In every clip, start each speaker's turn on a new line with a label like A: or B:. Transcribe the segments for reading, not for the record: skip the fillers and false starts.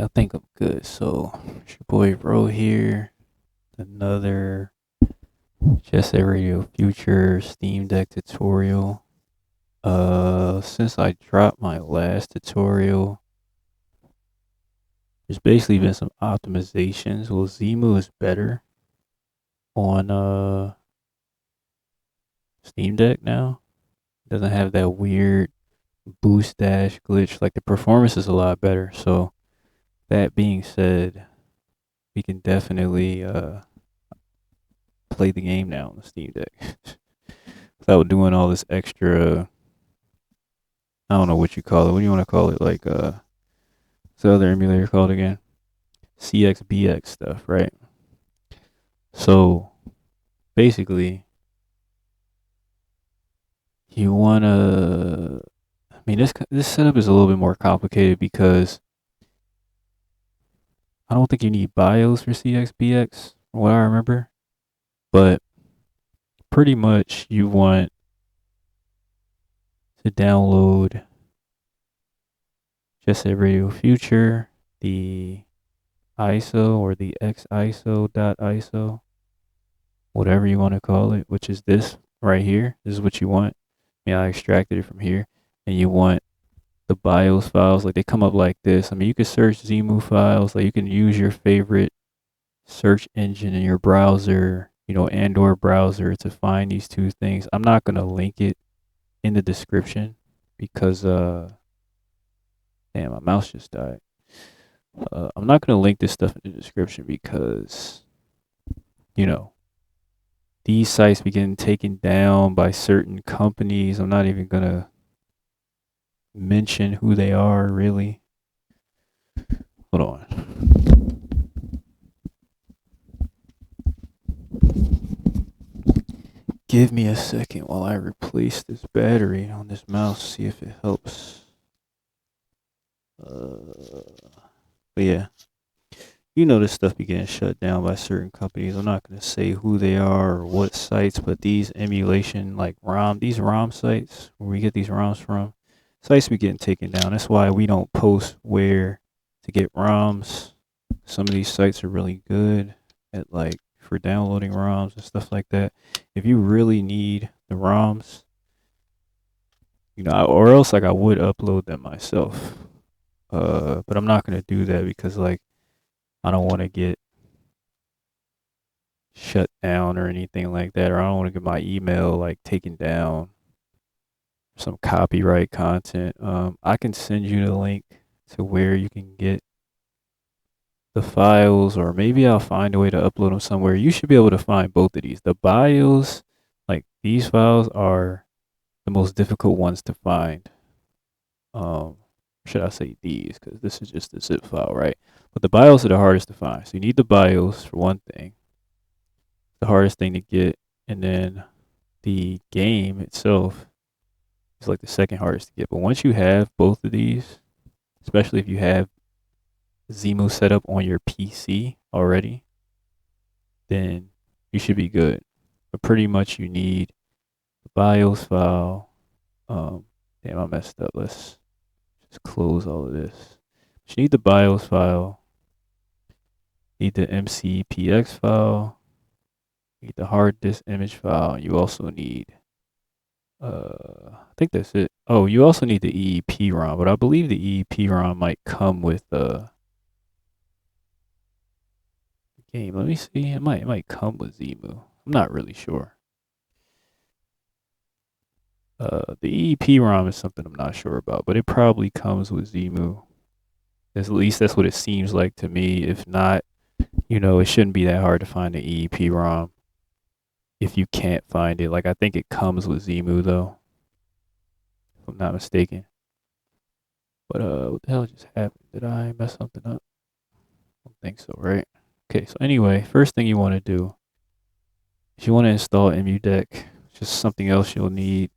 A: Okay, I think I'm good. So, it's your boy Ro here. Another Jet Set Radio Future Steam Deck tutorial. Since I dropped my last tutorial, there's basically been some optimizations. Well, Xemu is better on Steam Deck now. It doesn't have that weird boost dash glitch. Like the performance is a lot better. So, that being said, we can definitely play the game now on the Steam Deck without doing all this extra. I don't know what you call it. What do you want to call it? Like what's the other emulator called again? CXBX stuff, right? So basically, you wanna. I mean, this setup is a little bit more complicated because I don't think you need BIOS for CXBX, from what I remember. But pretty much, you want to download Just Say Radio Future, the ISO or the XISO.ISO, whatever you want to call it, which is this right here. This is what you want. I mean, I extracted it from here, and you want the BIOS files. Like they come up like this. I mean, you can search Xemu files. Like you can use your favorite search engine in your browser, Android browser, to find these two things. I'm not gonna link it in the description because damn, my mouse just died. I'm not gonna link this stuff in the description because you know these sites be getting taken down by certain companies. I'm not even gonna mention who they are really. Hold on. Give me a second while I replace this battery on this mouse, see if it helps. But yeah, this stuff be getting shut down by certain companies. I'm not gonna say who they are or what sites, but these emulation like these ROM sites where we get these ROMs from, sites be getting taken down. That's why we don't post where to get ROMs. Some of these sites are really good at like for downloading ROMs and stuff like that. If you really need the ROMs, or else like I would upload them myself. But I'm not gonna do that because like I don't want to get shut down or anything like that, or I don't want to get my email like taken down, some copyright content. I can send you the link to where you can get the files, or maybe I'll find a way to upload them somewhere. You should be able to find both of these. The BIOS, like these files, are the most difficult ones to find. Should I say these? Because this is just a zip file, right? But the BIOS are the hardest to find. So you need the BIOS for one thing, the hardest thing to get, and then the game itself is like the second hardest to get. But once you have both of these, especially if you have Xemu set up on your PC already, then you should be good. But pretty much you need the BIOS file. Damn, I messed up. Let's just close all of this. But you need the BIOS file. Need the MCPX file. You need the hard disk image file. You also need, I think that's it. Oh, you also need the EEPROM, but I believe the EEPROM might come with game. Let me see. It might come with Xemu. I'm not really sure. The EEPROM is something I'm not sure about, but it probably comes with Xemu. At least that's what it seems like to me. If not, it shouldn't be that hard to find the EEPROM if you can't find it. Like I think it comes with Xemu though, if I'm not mistaken. But what the hell just happened? Did I mess something up? I don't think so, right? Okay, so anyway, first thing you want to do is you want to install EmuDeck. Just something else you'll need.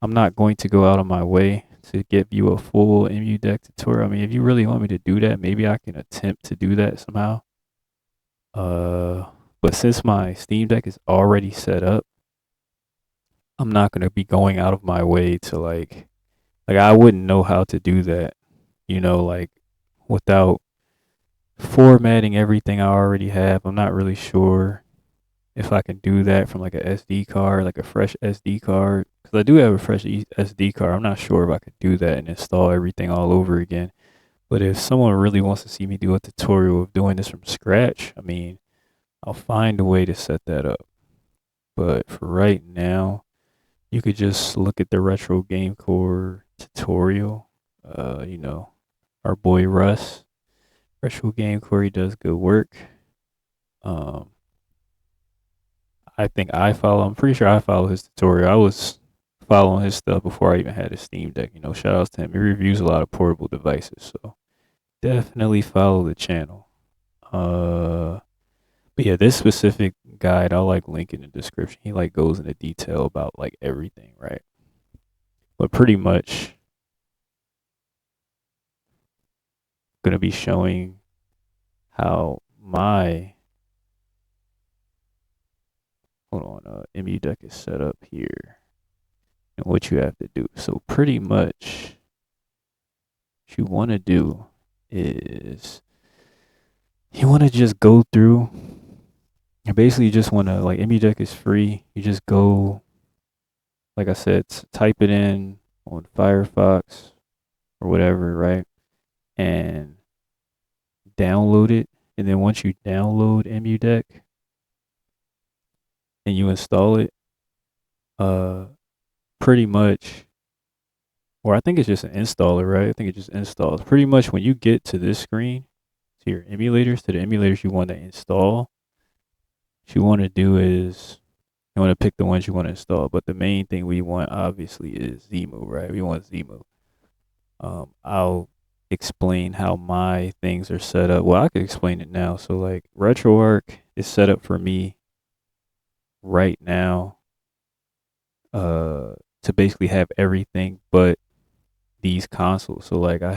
A: I'm not going to go out of my way to give you a full EmuDeck tutorial. I mean, if you really want me to do that, maybe I can attempt to do that somehow. But since my Steam Deck is already set up, I'm not going to be going out of my way to like I wouldn't know how to do that, like without formatting everything I already have. I'm not really sure if I can do that from like a SD card, like a fresh SD card. Because I do have a fresh SD card. I'm not sure if I could do that and install everything all over again. But if someone really wants to see me do a tutorial of doing this from scratch, I mean, I'll find a way to set that up. But for right now, you could just look at the Retro Game Core tutorial. You know, our boy Russ, Retro Game Core, he does good work. Um, I'm pretty sure I follow his tutorial. I was following his stuff before I even had a Steam Deck. You know, shout outs to him. He reviews a lot of portable devices, so definitely follow the channel. But yeah, this specific guide I'll like link in the description. He like goes into detail about like everything, right? But pretty much gonna be showing how my EmuDeck is set up here and what you have to do. So pretty much what you want to do is you want to just go through and basically you just want to like EmuDeck is free. You just go, like I said, type it in on Firefox or whatever, right? And download it. And then once you download EmuDeck and you install it, pretty much, or I think it's just an installer, right? I think it just installs. Pretty much when you get to this screen, to your emulators, to the emulators you want to install, what you want to do is you want to pick the ones you want to install. But the main thing we want, obviously, is Xemu, right? We want Xemu. I'll explain how my things are set up. Well, I could explain it now. So, like, RetroArch is set up for me right now to basically have everything but these consoles. So, like, I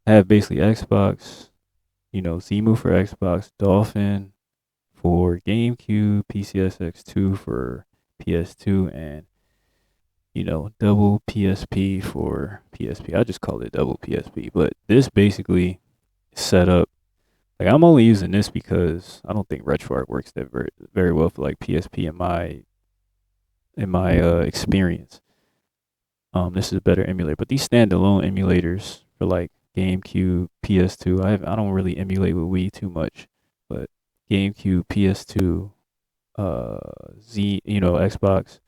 A: have basically Xbox, you know, Xemu for Xbox, Dolphin for GameCube, PCSX2 for PS2, and you know, double PSP for PSP. I just call it double PSP. But this basically is set up. Like I'm only using this because I don't think RetroArch works that very well for like PSP in my experience. This is a better emulator. But these standalone emulators for like GameCube, PS2, I don't really emulate with Wii too much, but GameCube, PS2, Xbox,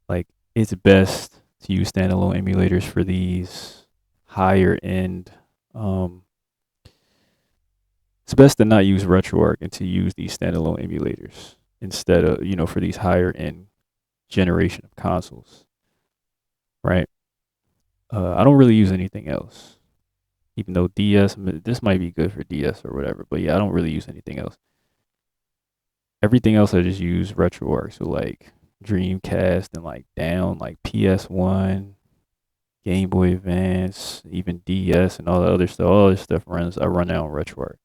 A: like it's best to use standalone emulators for these higher end. It's best to not use RetroArch and to use these standalone emulators instead of for these higher end generation of consoles, right? I don't really use anything else, even though this might be good for DS or whatever. But yeah, I don't really use anything else. Everything else I just use RetroArch. So like Dreamcast and like down like PS1, Game Boy Advance, even DS and all the other stuff. All this stuff I run out on RetroArch.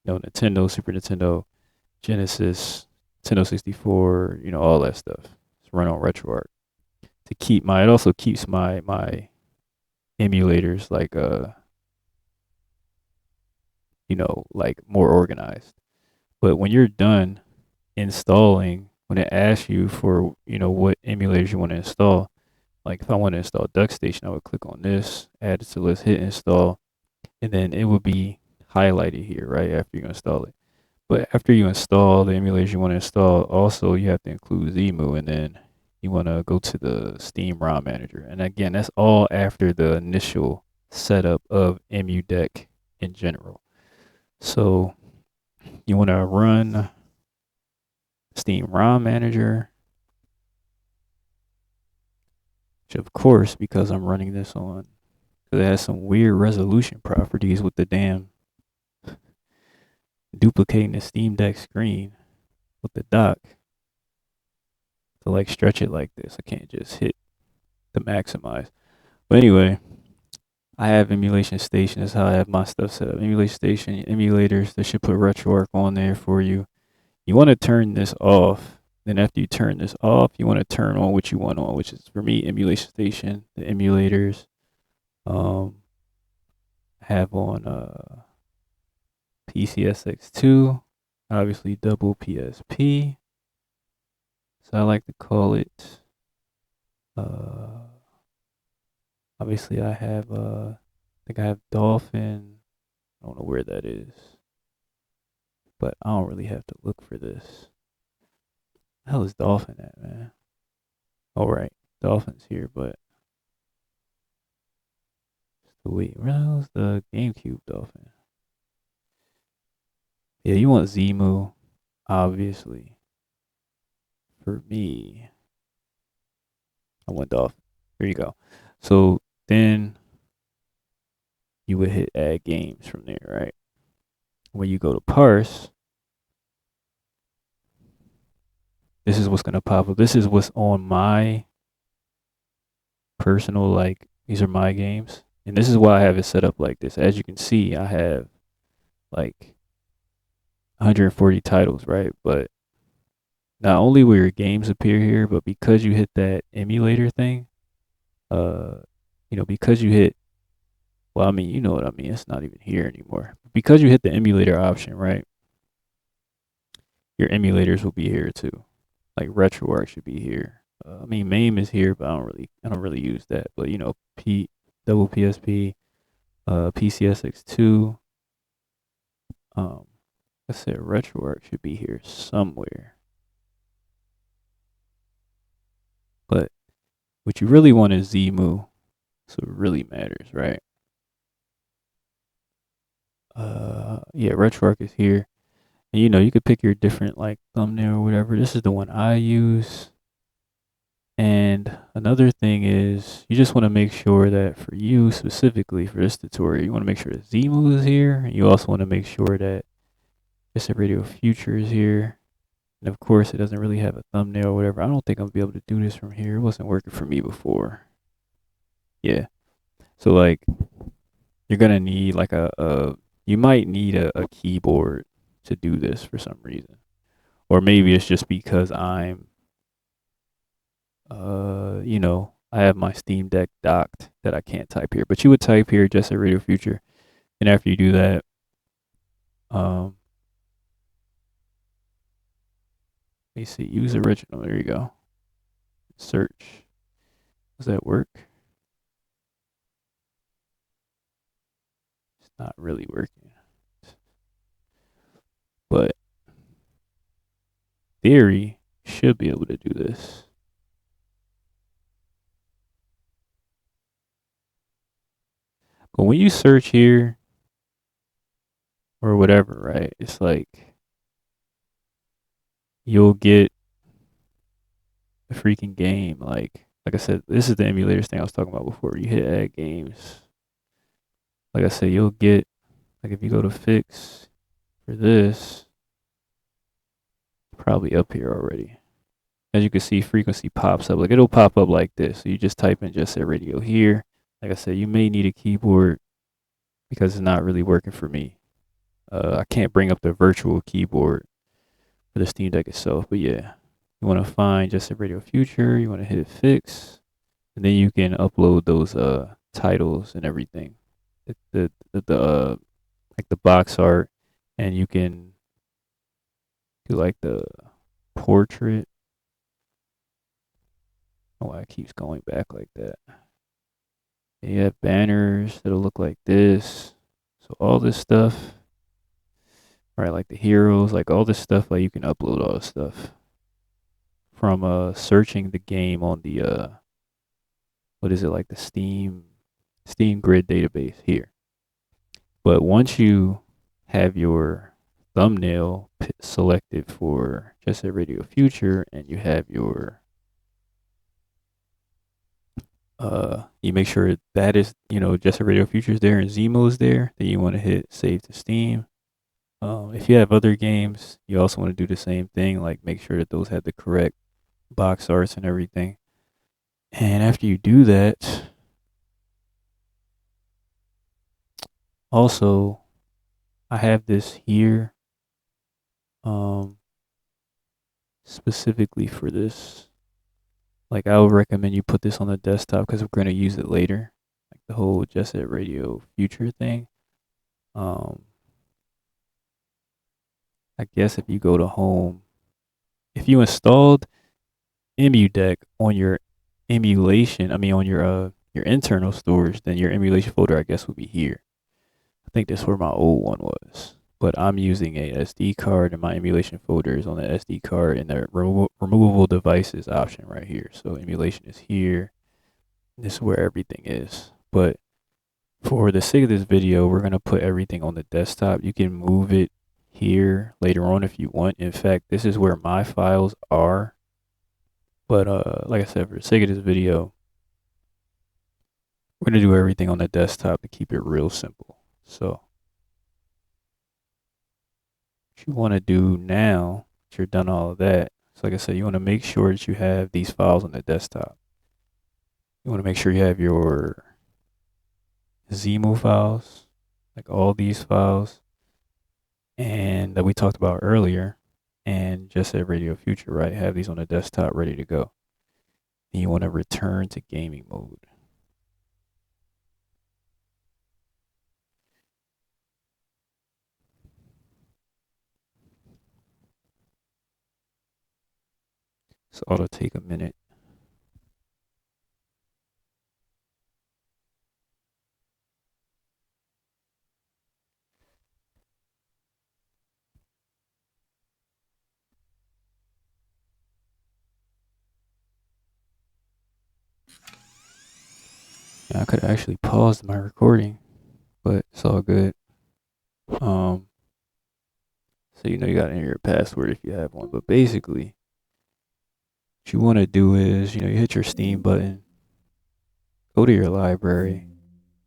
A: You know, Nintendo, Super Nintendo, Genesis, Nintendo 64, all that stuff. It's run on RetroArch. It also keeps my emulators like like more organized. But when you're done installing, when it asks you for, what emulators you want to install, like if I want to install DuckStation, I would click on this, add it to the list, hit install, and then it would be highlighted here, right, after you install it. But after you install the emulators you want to install, also you have to include Xemu, and then you want to go to the Steam ROM Manager. And again, that's all after the initial setup of EmuDeck in general. So you want to run Steam ROM Manager, which of course, because I'm running this on, because it has some weird resolution properties with the damn duplicating the Steam Deck screen with the dock to like stretch it like this. I can't just hit the maximize. But anyway, I have Emulation Station. That's how I have my stuff set up. Emulation Station, emulators, they should put RetroArch on there for you. You want to turn this off. Then after you turn this off, you want to turn on what you want on, which is for me, Emulation Station, the emulators. Have on PCSX2, obviously double PSP. So I like to call it, uh, obviously I think I have Dolphin. I don't know where that is, but I don't really have to look for this. The hell is Dolphin at, man? All right, Dolphin's here, but wait, where's the GameCube Dolphin? Yeah, you want Xemu, obviously. For me, I want Dolphin. Here you go. So then you would hit add games from there, right? When you go to parse, this is what's gonna pop up. This is what's on my personal, like, these are my games. And this is why I have it set up like this. As you can see, I have like 140 titles, right? But not only will your games appear here, but because you hit that emulator thing, uh, because you hit, well, I mean, you know what I mean. It's not even here anymore. Because you hit the emulator option, right? Your emulators will be here too. Like RetroArch should be here. I mean, MAME is here, but I don't really use that. But double PSP, PCSX2. I said RetroArch should be here somewhere. But what you really want is Xemu, so it really matters, right? Yeah, RetroArch is here. And you could pick your different like thumbnail or whatever. This is the one I use. And another thing is you just want to make sure that for you specifically for this tutorial, you want to make sure that Xemu is here. And you also want to make sure that Just a Radio Future is here. And of course it doesn't really have a thumbnail or whatever. I don't think I'll be able to do this from here. It wasn't working for me before. Yeah. So like you're gonna need like you might need a keyboard to do this for some reason. Or maybe it's just because I'm I have my Steam Deck docked that I can't type here. But you would type here just a Radio Future. And after you do that, let me see, use original. There you go. Search. Does that work? It's not really working. But theory should be able to do this. But when you search here or whatever, right, it's like you'll get a freaking game. Like I said, this is the emulators thing I was talking about before. You hit add games. Like I said, you'll get, like if you go to fix for this, probably up here already. As you can see, frequency pops up. Like it'll pop up like this. So you just type in Just Set Radio here. Like I said, you may need a keyboard because it's not really working for me. I can't bring up the virtual keyboard for the Steam Deck itself. But yeah, you want to find Just Set Radio Future. You want to hit fix. And then you can upload those titles and everything. The like the box art, and you can do like the portrait. Oh, it keeps going back like that. And you have banners that'll look like this. So all this stuff, right? Like the heroes, like all this stuff. Like you can upload all this stuff from searching the game on the what is it, like the Steam Grid database here. But once you have your thumbnail selected for Just Set Radio Future, and you have your you make sure that is, Just Set Radio Future is there and Xemu is there, then you want to hit save to Steam. If you have other games, you also want to do the same thing, like make sure that those have the correct box arts and everything. And after you do that, also I have this here specifically for this. Like I would recommend you put this on the desktop because we're going to use it later. Like the whole Just Set Radio Future thing. I guess if you go to home, if you installed EmuDeck on your on your internal storage, then your emulation folder I guess would be here. I think that's where my old one was. But I'm using a SD card, and my emulation folder is on the SD card and the removable devices option right here. So emulation is here. This is where everything is. But for the sake of this video, we're gonna put everything on the desktop. You can move it here later on if you want. In fact, this is where my files are. But like I said, for the sake of this video, we're gonna do everything on the desktop to keep it real simple. So what you want to do now that you're done all of that, so like I said, you want to make sure that you have these files on the desktop. You want to make sure you have your Xemu files, like all these files, and that we talked about earlier, and just at Radio Future, right? Have these on the desktop ready to go. And you want to return to gaming mode. So it'll take a minute. Yeah, I could have actually paused my recording, but it's all good. So you know you gotta enter your password if you have one. But basically, what you want to do is, you hit your Steam button, go to your library,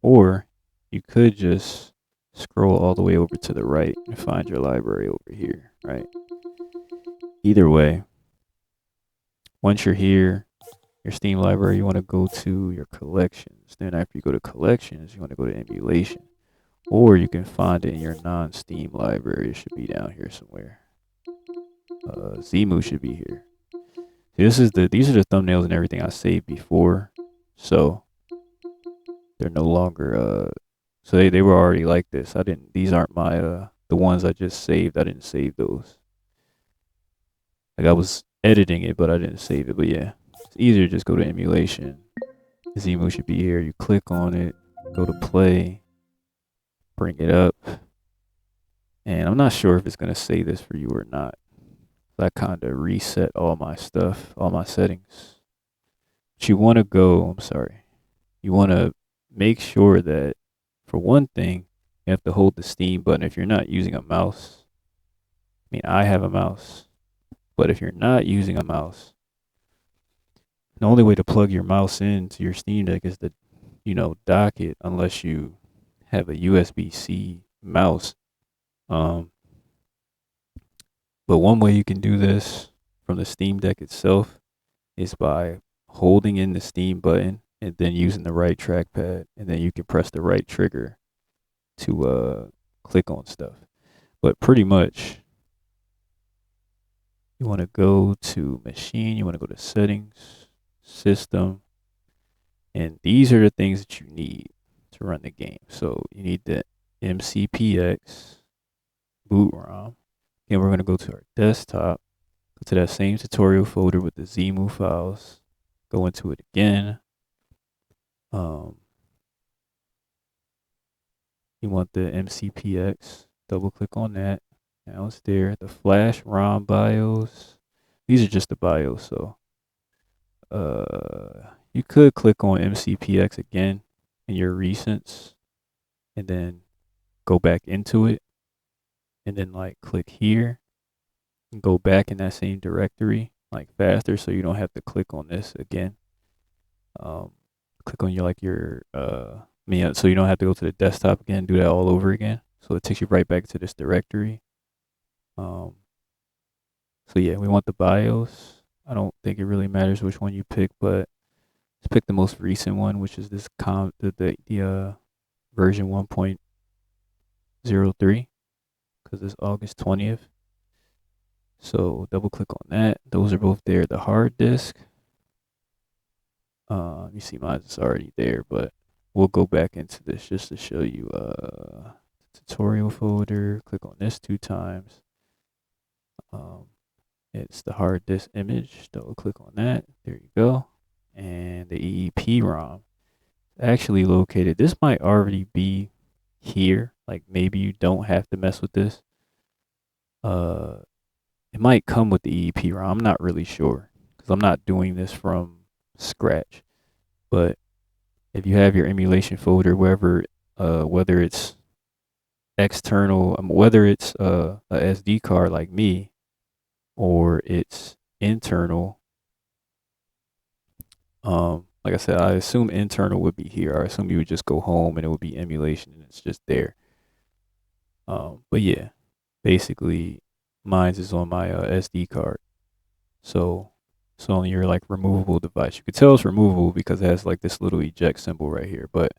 A: or you could just scroll all the way over to the right and find your library over here, right? Either way, once you're here, your Steam library, you want to go to your collections. Then after you go to collections, you want to go to emulation. Or you can find it in your non-Steam library. It should be down here somewhere. Xemu should be here. These are the thumbnails and everything I saved before. So they're no longer so they were already like this. These aren't my the ones I just saved. I didn't save those. Like I was editing it, but I didn't save it. But yeah, it's easier to just go to emulation. Xemu should be here. You click on it, go to play, bring it up. And I'm not sure if it's gonna say this for you or not. I kind of reset all my stuff, all my settings. But you want to you want to make sure that, for one thing, you have to hold the Steam button if you're not using a mouse. I mean, I have a mouse, but if you're not using a mouse, the only way to plug your mouse into your Steam Deck is to, dock it, unless you have a USB-C mouse. But one way you can do this from the Steam Deck itself is by holding in the Steam button and then using the right trackpad, and then you can press the right trigger to click on stuff. But pretty much, you want to go to machine, you want to go to settings, system, and these are the things that you need to run the game. So you need the MCPX boot ROM. And we're going to go to our desktop, go to that same tutorial folder with the Xemu files, go into it again. You want the MCPX, double click on that. Now it's there. The flash ROM BIOS. These are just the BIOS, so you could click on MCPX again in your recents and then go back into it and then click here and go back in that same directory faster, so you don't have to click on this again. Click on so you don't have to go to the desktop again, do that all over again. So it takes you right back to this directory. So yeah, we want the BIOS. I don't think it really matters which one you pick, but let's pick the most recent one, which is this version 1.03, because it's August 20th. So double click on that. Those are both there. The hard disk, you see mine is already there, but we'll go back into this just to show you tutorial folder. Click on this 2 times. Um, it's the hard disk image. Double click on that. There you go. And the EEPROM actually located. This might already be here. Like maybe you don't have to mess with this. Uh, it might come with the EEPROM. I'm not really sure because I'm not doing this from scratch. But if you have your emulation folder, whether it's external, whether it's a SD card like me, or it's internal. Like I said, I assume internal would be here. I assume you would just go home and it would be emulation and it's just there. But yeah, basically, mine's is on my SD card. So it's on your like removable device. You could tell it's removable because it has like this little eject symbol right here, but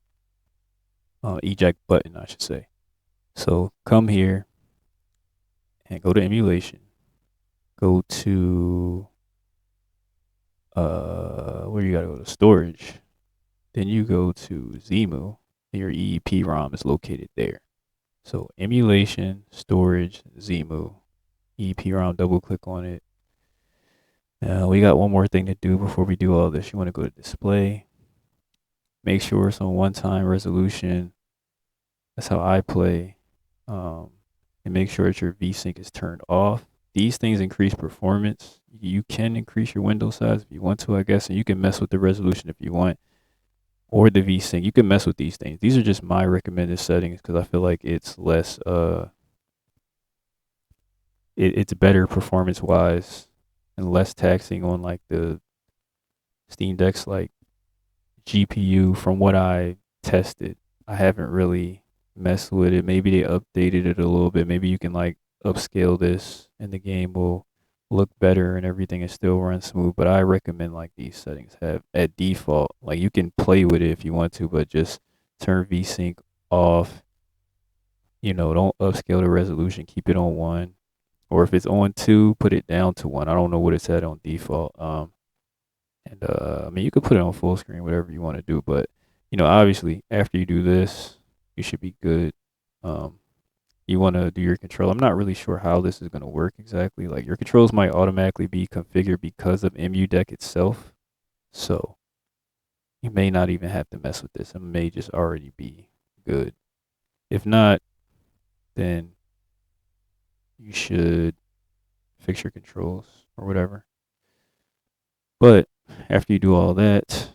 A: eject button, I should say. So come here and go to emulation. Go to where you gotta go to storage. Then you go to Xemu, and your EEPROM is located there. So emulation, storage, Xemu, EEPROM, double click on it. Now we got one more thing to do before we do all this. You want to go to display. Make sure it's on one-time resolution. That's how I play. And make sure that your VSync is turned off. These things increase performance. You can increase your window size if you want to, I guess, and you can mess with the resolution if you want, or the VSync. You can mess with these things. These are just my recommended settings because I feel like it's less, it's better performance wise and less taxing on like the Steam Deck's like GPU. From what I tested, I haven't really messed with it. Maybe they updated it a little bit. Maybe you can like upscale this and the game will look better and everything is still run smooth. But I recommend like these settings have at default. Like you can play with it if you want to, but just turn VSync off. Don't upscale the resolution. Keep it on 1. Or if it's on 2, put it down to 1. I don't know what it's at on default. And I mean, you could put it on full screen, whatever you want to do. But obviously, after you do this, you should be good. You want to do your control. I'm not really sure how this is going to work exactly. Like your controls might automatically be configured because of EmuDeck itself. So you may not even have to mess with this. It may just already be good. If not, then you should fix your controls or whatever. But after you do all that,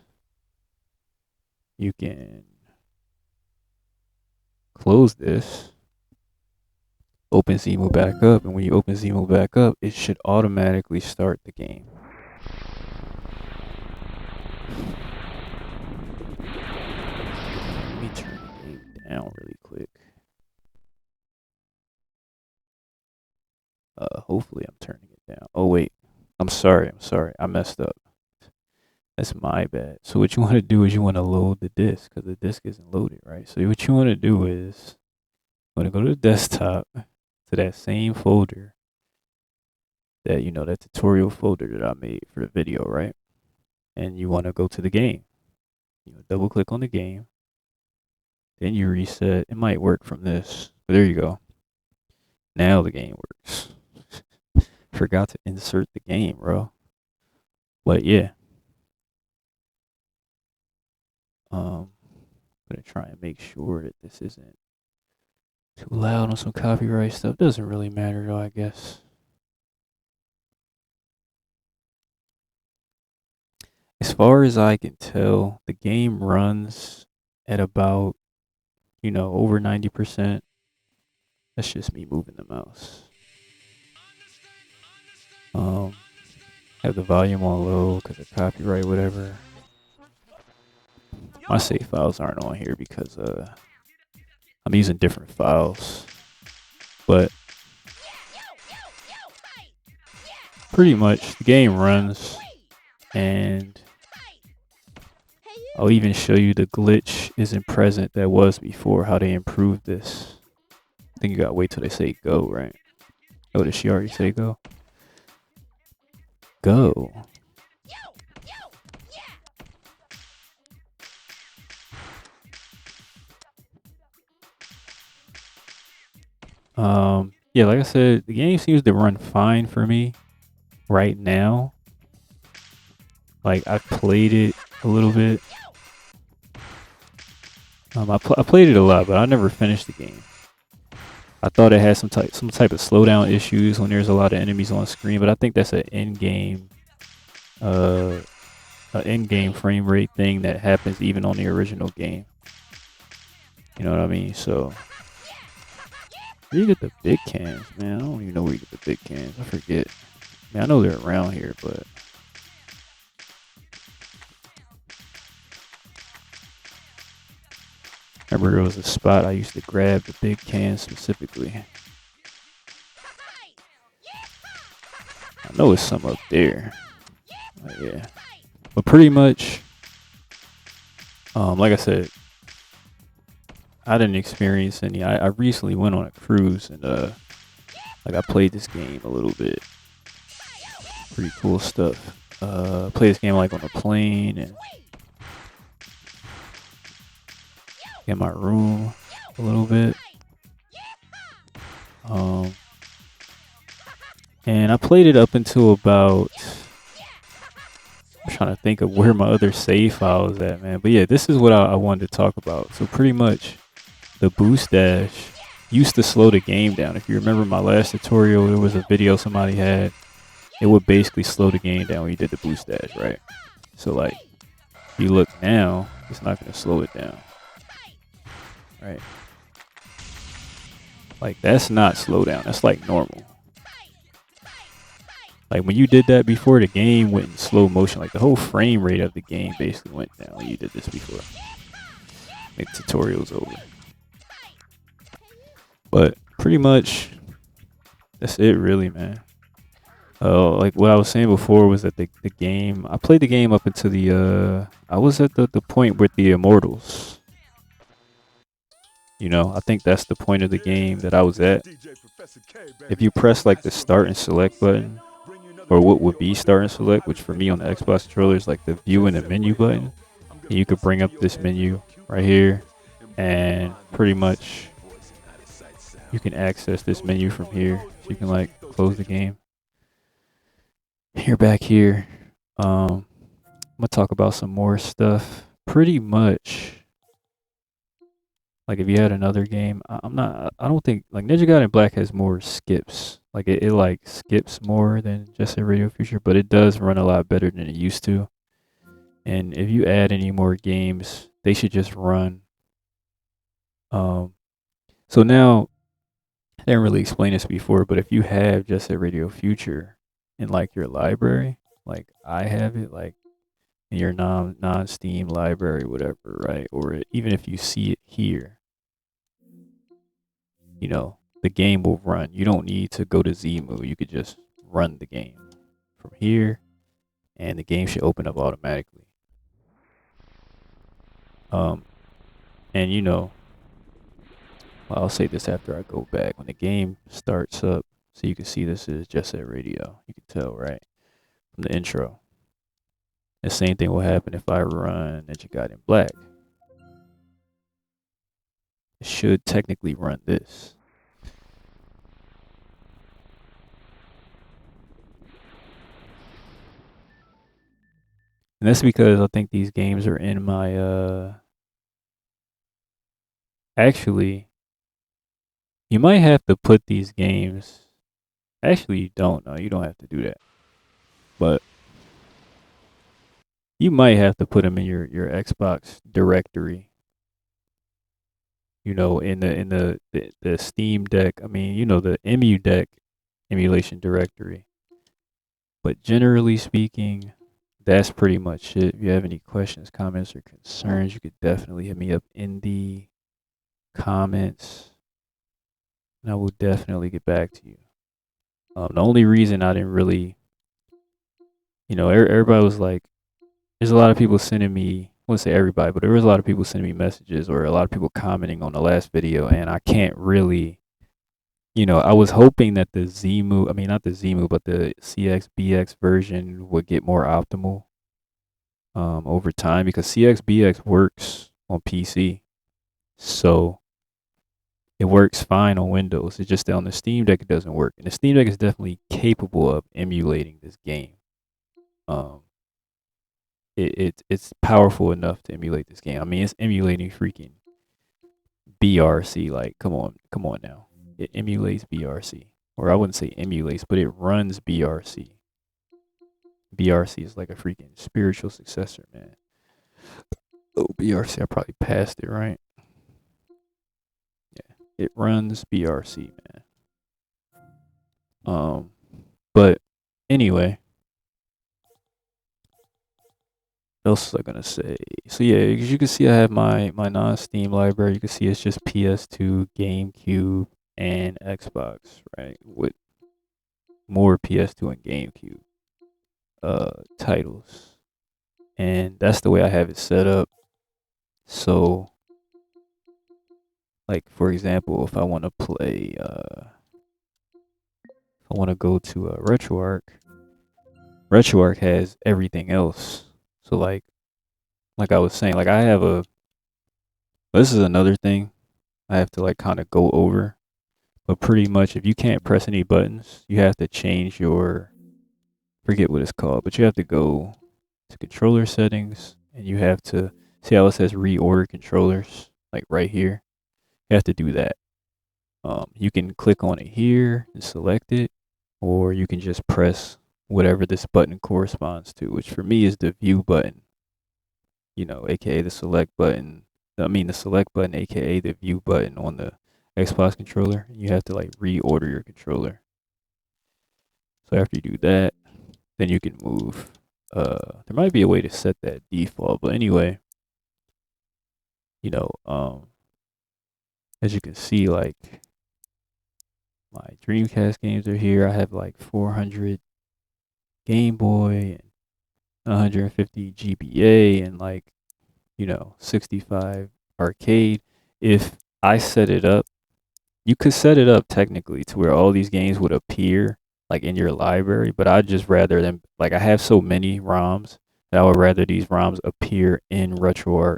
A: you can close this, open Xemu back up, and when you open Xemu back up, it should automatically start the game. Let me turn the game down really quick. Hopefully I'm turning it down. Oh wait, I'm sorry. I messed up. That's my bad. So what you want to do is you want to load the disk because the disk isn't loaded, right? So what you want to do is you want to go to the desktop to that same folder that that tutorial folder that I made for the video, right? And you want to go to the game. Double click on the game. Then you reset. It might work from this. But there you go. Now the game works. Forgot to insert the game, bro. But yeah. I'm gonna try and make sure that this isn't too loud on some copyright stuff. Doesn't really matter though, I guess. As far as I can tell, the game runs at about, over 90%. That's just me moving the mouse. Have the volume on low because of copyright, whatever. My save files aren't on here because I'm using different files. But pretty much the game runs, and I'll even show you the glitch isn't present that was before, how they improved this. I think you gotta wait till they say go, right? Oh, did she already say go? Go. yeah, like I said, the game seems to run fine for me right now. Like I played it a little bit. I played it a lot, but I never finished the game. I thought it had some type of slowdown issues when there's a lot of enemies on screen, but I think that's uh, an in-game frame rate thing that happens even on the original game. You know what I mean? So, where you get the big cans, man? I don't even know where you get the big cans. I forget. Man, I know they're around here, but I remember there was a spot I used to grab the big cans specifically. I know it's some up there. Yeah. But pretty much, like I said, I didn't experience any. I recently went on a cruise and like I played this game a little bit. Pretty cool stuff. Play this game like on a plane and in my room a little bit. And I played it up until about. I'm trying to think of where my other save file is at, man. But yeah, this is what I wanted to talk about. So pretty much, the boost dash used to slow the game down. If you remember my last tutorial, there was a video somebody had. It would basically slow the game down when you did the boost dash, right? So like, if you look now, it's not going to slow it down, right? Like that's not slowdown. That's like normal. Like when you did that before, the game went in slow motion. Like the whole frame rate of the game basically went down when you did this before. The tutorial's over. But pretty much, that's it really, man. Like what I was saying before was that the game, I played the game up until I was at the point with the Immortals. You know, I think that's the point of the game that I was at. If you press like the start and select button, or what would be start and select, which for me on the Xbox controller is like the view and the menu button. And you could bring up this menu right here, and pretty much you can access this menu from here. So you can like close the game. Here back here, I'm gonna talk about some more stuff. Pretty much, like if you had another game, I don't think like Ninja Gaiden Black has more skips. Like it like skips more than Jet Set Radio Future, but it does run a lot better than it used to. And if you add any more games, they should just run. So now I didn't really explain this before, but if you have Jet Set Radio Future in like your library, like I have it, like in your non Steam library, whatever, right? Or even if you see it here, you know, the game will run. You don't need to go to Xemu. You could just run the game from here, and the game should open up automatically. And you know, well, I'll say this after I go back. When the game starts up, so you can see this is Jet Set Radio. You can tell, right, from the intro. The same thing will happen if I run Ninja Gaiden Black. It should technically run this. And that's because I think these games are in my actually you might have to put these games, actually you don't know, you don't have to do that. But you might have to put them in your Xbox directory. You know, in the Steam Deck, I mean, you know, the EmuDeck emulation directory. But generally speaking, that's pretty much it. If you have any questions, comments, or concerns, you could definitely hit me up in the comments, and I will definitely get back to you. The only reason I didn't really, you know, everybody was like, there's a lot of people sending me, I wouldn't say everybody, but there was a lot of people sending me messages or a lot of people commenting on the last video, and I can't really, you know, I was hoping that the Xemu, I mean, not the Xemu, but the CXBX version would get more optimal over time because CXBX works on PC. So it works fine on Windows. It's just that on the Steam Deck it doesn't work. And the Steam Deck is definitely capable of emulating this game. Um, it's powerful enough to emulate this game. I mean, it's emulating freaking BRC. Like, come on now. It emulates BRC, or I wouldn't say emulates, but it runs BRC. BRC is like a freaking spiritual successor, man. Oh, BRC, I probably passed it, right? Yeah, it runs BRC, man. But anyway, what else was I gonna say? So yeah, as you can see, I have my non-Steam library. You can see it's just PS2, GameCube, and Xbox, right? With more PS2 and GameCube titles, and that's the way I have it set up. So, like for example, if I want to play, if I want to go to RetroArch has everything else. So like I was saying, like I have a. This is another thing I have to like kind of go over. But pretty much, if you can't press any buttons, you have to change your, forget what it's called, but you have to go to controller settings and you have to see how it says reorder controllers, like right here. You have to do that. You can click on it here and select it, or you can just press whatever this button corresponds to, which for me is the view button, aka the select button. I mean, the select button, aka the view button on the Xbox controller. You have to like reorder your controller. So after you do that, then you can move. There might be a way to set that default, but anyway, you know, um, as you can see, like my Dreamcast games are here. I have like 400 Game Boy and 150 GBA and like 65 arcade. If I set it up, you could set it up technically to where all these games would appear like in your library, but I'd just rather them, like I have so many ROMs that I would rather these ROMs appear in RetroArch.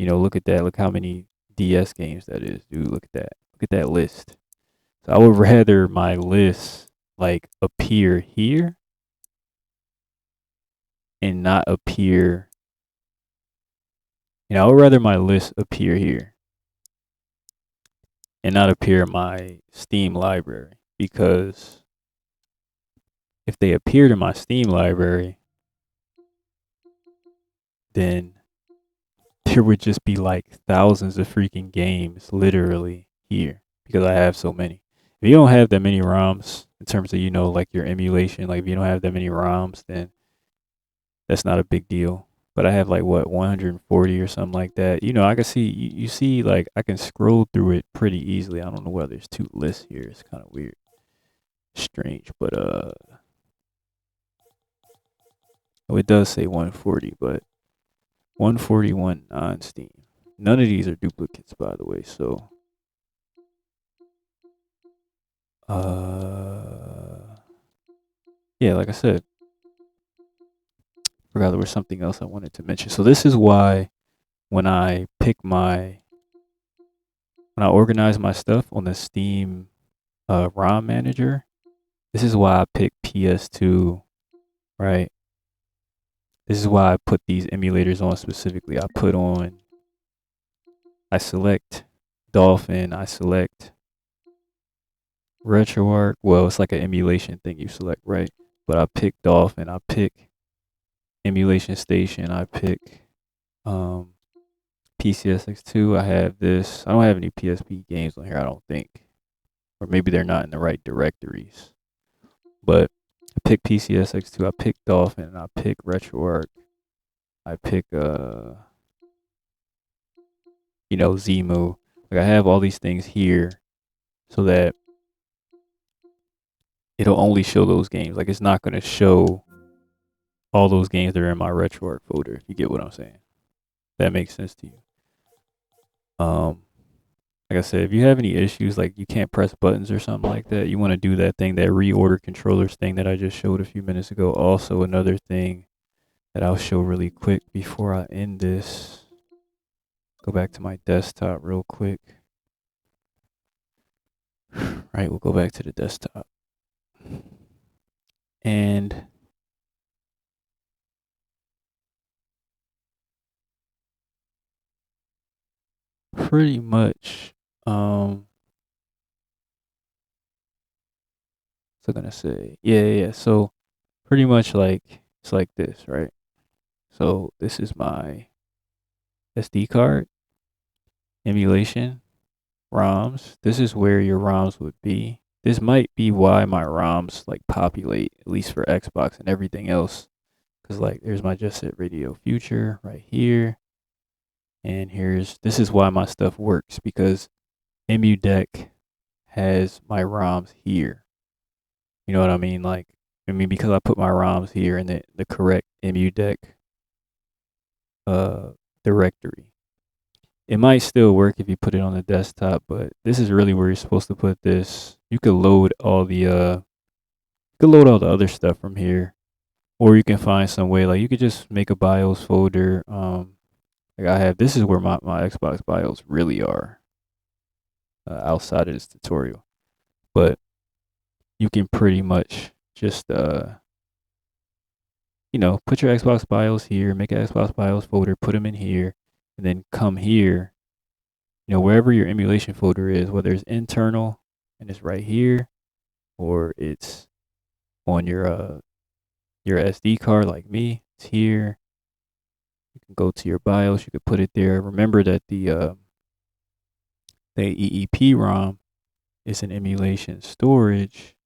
A: Look at that. Look how many DS games that is, dude. Look at that. Look at that list. So I would rather my list like appear here and not appear, I would rather my list appear here and not appear in my Steam library, because if they appeared in my Steam library, then there would just be like thousands of freaking games literally here because I have so many. If you don't have that many ROMs in terms of, like your emulation, like if you don't have that many ROMs, then that's not a big deal. But I have like what, 140 or something like that. I can see, you see, like I can scroll through it pretty easily. I don't know whether there's two lists here. It's kind of weird, strange, but oh, it does say 140, but 141 non-Steam. None of these are duplicates, by the way. So, yeah, like I said, forgot there was something else I wanted to mention. So this is why when I organize my stuff on the Steam ROM Manager, this is why I pick PS2, right? This is why I put these emulators on specifically. I select Dolphin, I select RetroArch. Well, it's like an emulation thing you select, right? But I pick Dolphin, I pick Emulation Station, I pick PCSX2. I have this. I don't have any PSP games on here, I don't think. Or maybe they're not in the right directories. But I pick PCSX2, I pick Dolphin, I pick RetroArch, I pick Xemu. Like I have all these things here so that it'll only show those games. Like it's not gonna show all those games that are in my RetroArch folder. You get what I'm saying? That makes sense to you. Like I said, if you have any issues, like you can't press buttons or something like that, you want to do that thing, that reorder controllers thing that I just showed a few minutes ago. Also, another thing that I'll show really quick before I end this. Go back to my desktop real quick. Right, we'll go back to the desktop. And pretty much, so gonna say, yeah. So pretty much like it's like this, right? So this is my SD card, emulation, ROMs. This is where your ROMs would be. This might be why my ROMs like populate, at least for Xbox and everything else. Cause like there's my Just Set Radio Future right here. And this is why my stuff works, because EmuDeck has my ROMs here. You know what I mean? Like, because I put my ROMs here in the correct EmuDeck uh directory. It might still work if you put it on the desktop, but this is really where you're supposed to put this. You could load all the other stuff from here, or you can find some way, like you could just make a BIOS folder. Like I have, this is where my Xbox BIOS really are, outside of this tutorial. But you can pretty much just put your Xbox BIOS here, make an Xbox BIOS folder, put them in here, and then come here, wherever your emulation folder is, whether it's internal and it's right here, or it's on your SD card like me, it's here. You can go to your BIOS, you could put it there. Remember that the EEPROM is an emulation storage,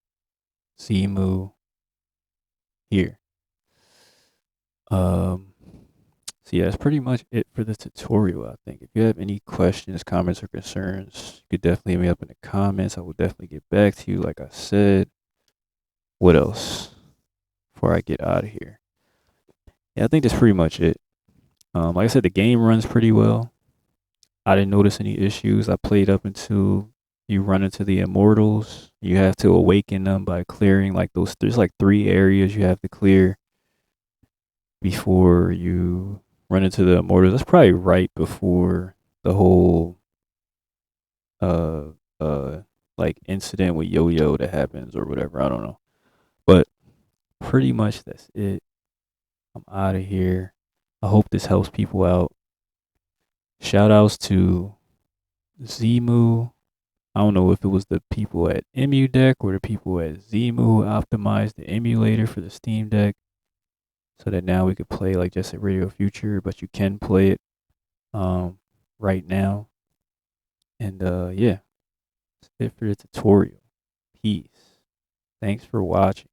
A: Xemu here. So yeah, that's pretty much it for this tutorial, I think. If you have any questions, comments, or concerns, you could definitely hit me up in the comments. I will definitely get back to you, like I said. What else before I get out of here? Yeah, I think that's pretty much it. Like I said, the game runs pretty well. I didn't notice any issues. I played up until you run into the immortals. You have to awaken them by clearing like those. There's like 3 areas you have to clear before you run into the immortals. That's probably right before the whole uh like incident with Yo-Yo that happens or whatever. I don't know. But pretty much that's it. I'm out of here. I hope this helps people out. Shout outs to Xemu. I don't know if it was the people at EmuDeck or the people at Xemu who optimized the emulator for the Steam Deck, so that now we could play like Just a Radio Future, but you can play it right now. And yeah, that's it for the tutorial. Peace. Thanks for watching.